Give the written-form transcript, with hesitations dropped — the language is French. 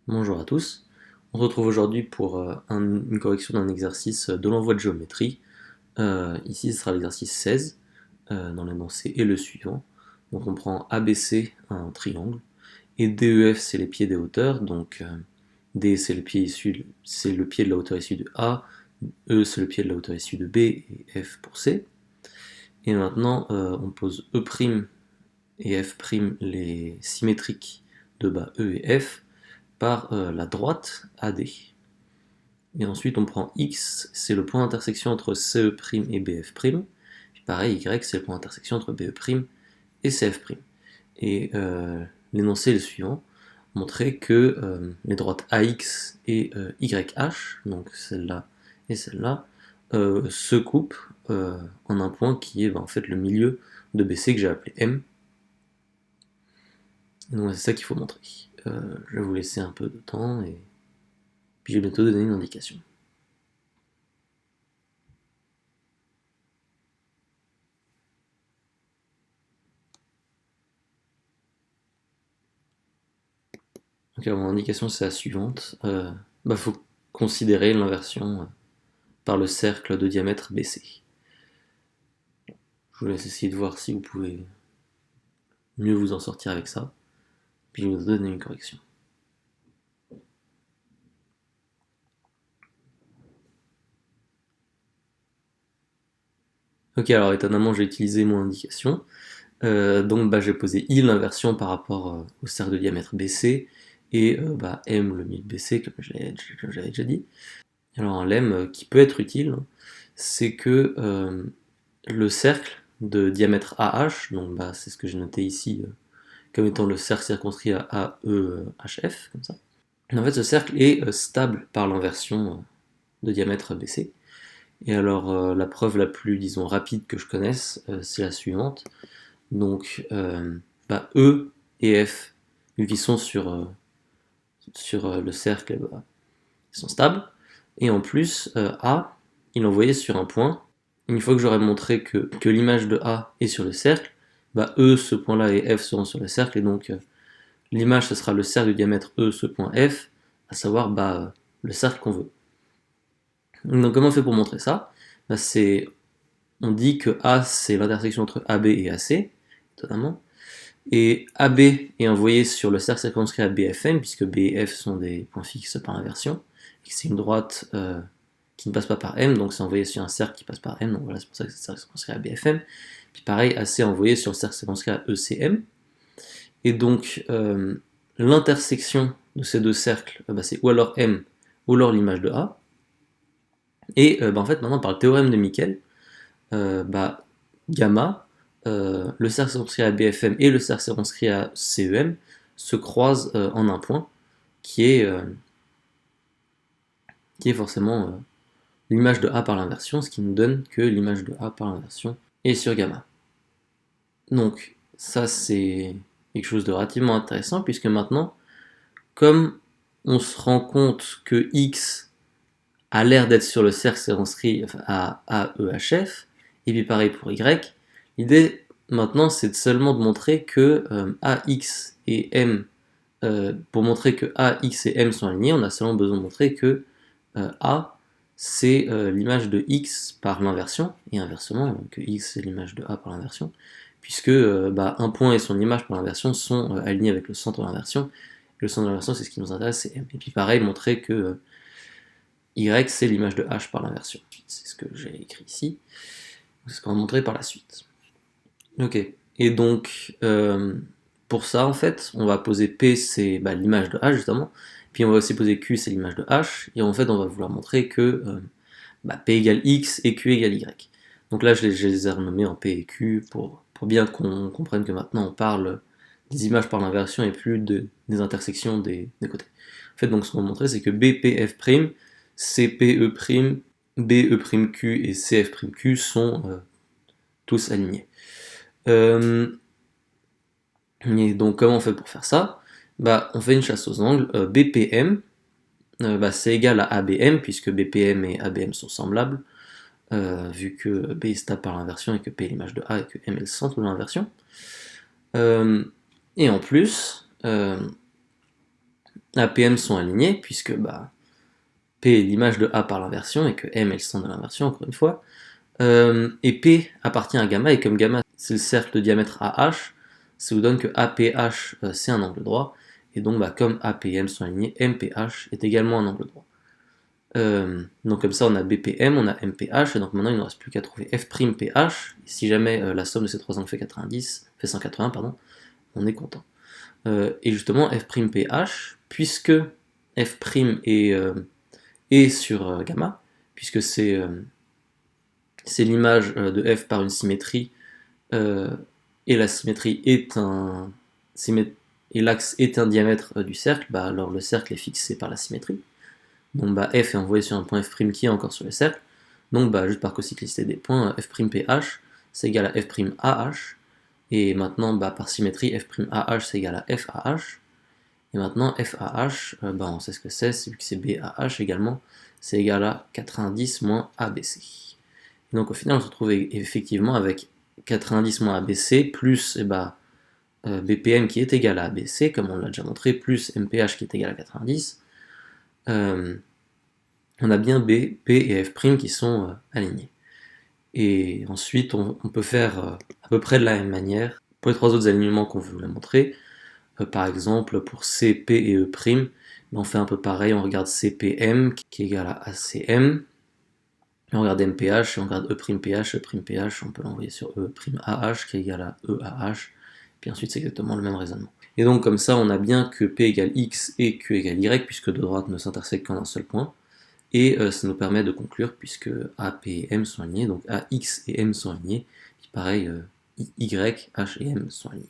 Bonjour à tous. On se retrouve aujourd'hui pour une correction d'un exercice de l'envoi de géométrie. Ici, ce sera l'exercice 16 dans l'énoncé et le suivant. Donc on prend ABC, un triangle, et DEF, c'est les pieds des hauteurs. Donc D, c'est le pied de la hauteur issue de A, E, c'est le pied de la hauteur issue de B, et F pour C. Et maintenant, on pose E' et F', les symétriques de bas E et F, par la droite AD. Et ensuite on prend X, c'est le point d'intersection entre CE' et BF'. Puis pareil, Y, c'est le point d'intersection entre BE' et CF'. Et l'énoncé est le suivant, montrer que les droites AX et YH, donc celle-là et celle-là, se coupent en un point qui est en fait le milieu de BC que j'ai appelé M. Et donc c'est ça qu'il faut montrer. Je vais vous laisser un peu de temps et puis je vais bientôt donner une indication. Donc mon indication c'est la suivante. Faut considérer l'inversion par le cercle de diamètre BC. Je vous laisse essayer de voir si vous pouvez mieux vous en sortir avec ça. Puis je vais vous donner une correction. Ok, alors étonnamment j'ai utilisé mon indication. Donc j'ai posé I l'inversion par rapport au cercle de diamètre BC et M le mille BC comme j'avais déjà dit. Alors un lemme qui peut être utile, c'est que le cercle de diamètre AH, donc c'est ce que j'ai noté ici comme étant le cercle circonscrit à AEHF, comme ça. En fait, ce cercle est stable par l'inversion de diamètre BC. Et alors, la preuve la plus, disons, rapide que je connaisse, c'est la suivante. Donc, E et F, vu qu'ils sont sur le cercle, ils sont stables. Et en plus, A, il est envoyé sur un point. Une fois que j'aurai montré que l'image de A est sur le cercle, E, ce point-là, et F seront sur le cercle, et donc l'image, ce sera le cercle de diamètre E, ce point F, à savoir le cercle qu'on veut. Donc comment on fait pour montrer ça? On dit que A, c'est l'intersection entre AB et AC, totalement, et AB est envoyé sur le cercle circonscrit à BFM, puisque B et F sont des points fixes par inversion, et c'est une droite qui ne passe pas par M, donc c'est envoyé sur un cercle qui passe par M, donc voilà, c'est pour ça que c'est le cercle circonscrit à BFM. Puis pareil, AC est envoyé sur le cercle circonscrit à ECM, et donc l'intersection de ces deux cercles, c'est ou alors M, ou alors l'image de A. Et en fait, maintenant, par le théorème de Miquel, gamma, le cercle circonscrit à BFM et le cercle circonscrit à CEM se croisent en un point qui est forcément l'image de A par l'inversion, ce qui nous donne que l'image de A par l'inversion est sur gamma. Donc ça c'est quelque chose de relativement intéressant puisque maintenant, comme on se rend compte que X a l'air d'être sur le cercle circonscrit à AEHF, et puis pareil pour Y, l'idée maintenant c'est seulement de montrer que AX et M, pour montrer que AX et M sont alignés, on a seulement besoin de montrer que A c'est l'image de X par l'inversion, et inversement, que X c'est l'image de A par l'inversion, puisque un point et son image par l'inversion sont alignés avec le centre de l'inversion, et le centre de l'inversion c'est ce qui nous intéresse, c'est M. Et puis pareil, montrer que Y c'est l'image de H par l'inversion. C'est ce que j'ai écrit ici, c'est ce qu'on va montrer par la suite. Ok, et donc pour ça en fait, on va poser P c'est l'image de H justement, puis on va aussi poser Q c'est l'image de H, et en fait on va vouloir montrer que P égale X et Q égale Y. Donc là je les ai renommés en P et Q pour bien qu'on comprenne que maintenant on parle des images par l'inversion et plus des intersections des côtés. En fait donc ce qu'on va montrer c'est que BPF', CPE', BE'Q et CF'Q sont tous alignés. Et donc comment on fait pour faire ça? On fait une chasse aux angles. BPM, c'est égal à ABM, puisque BPM et ABM sont semblables, vu que B est stable par l'inversion et que P est l'image de A et que M est le centre de l'inversion. Et en plus, A, P, M sont alignés, puisque bah, P est l'image de A par l'inversion, et que M est le sens de l'inversion, encore une fois. Et P appartient à gamma, et comme gamma c'est le cercle de diamètre AH, ça vous donne que APH c'est un angle droit, et donc bah, comme AP et M sont alignés, MPH est également un angle droit. Donc comme ça on a BPM, on a MPH, et donc maintenant il ne nous reste plus qu'à trouver F'PH, et si jamais la somme de ces trois angles fait 180, pardon, on est content. Et justement F'PH, puisque F' est sur gamma, puisque c'est l'image de F par une symétrie, et la symétrie est et l'axe est un diamètre du cercle, bah, alors le cercle est fixé par la symétrie. Donc bah, F est envoyé sur un point F' qui est encore sur le cercle. Donc bah, juste par cocyclicité des points, F'PH c'est égal à F'AH. Et maintenant, bah, par symétrie, F'AH c'est égal à FAH. Et maintenant, FAH, bah, on sait ce que c'est, vu que c'est BAH également, c'est égal à 90 moins ABC. Et donc au final, on se retrouve effectivement avec 90 moins ABC plus bah, BPM qui est égal à ABC, comme on l'a déjà montré, plus MPH qui est égal à 90. On a bien B, P et F' qui sont alignés. Et ensuite, on peut faire à peu près de la même manière pour les trois autres alignements qu'on veut vous montrer. Par exemple, pour C, P et E', on fait un peu pareil, on regarde CPM qui est égal à ACM, on regarde MPH et on regarde E'PH, E'PH, on peut l'envoyer sur E'AH qui est égal à EAH, puis ensuite c'est exactement le même raisonnement. Et donc comme ça, on a bien que P égale X et Q égale Y, puisque deux droites ne s'intersectent qu'en un seul point. Et ça nous permet de conclure, puisque A, P et M sont alignés, donc A, X et M sont alignés, puis pareil, Y, H et M sont alignés.